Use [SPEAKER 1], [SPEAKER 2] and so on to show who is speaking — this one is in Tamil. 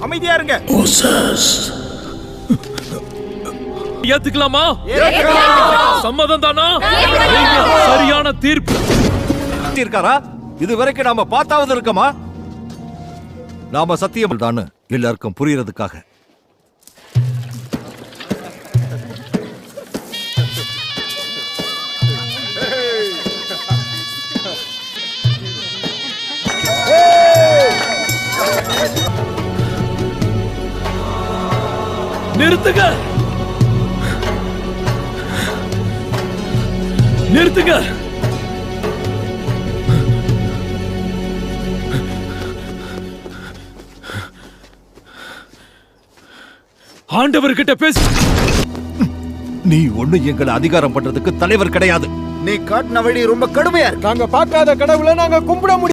[SPEAKER 1] அமைதியா இருங்க.
[SPEAKER 2] ஏத்துக்கலாமா? சம்மதம் தானா? சரியான தீர்ப்பு
[SPEAKER 3] இருக்காரா? இது வரைக்கும் நாம பார்த்தாவது இருக்கமா? நாம சத்தியம் தான் எல்லாருக்கும் புரியறதுக்காக.
[SPEAKER 2] நிறுத்துங்க, நிறுத்துங்க. ஆண்டவர்கிட்ட பேசு.
[SPEAKER 3] நீ ஒண்ணு எங்களை அதிகாரம் பண்றதுக்கு தலைவர் கிடையாது.
[SPEAKER 1] நீ காட்டின வழி ரொம்ப கடுமையா இருக்கு.
[SPEAKER 4] நாங்க பார்க்காத கடவுளை நாங்க கும்பிட முடியும்.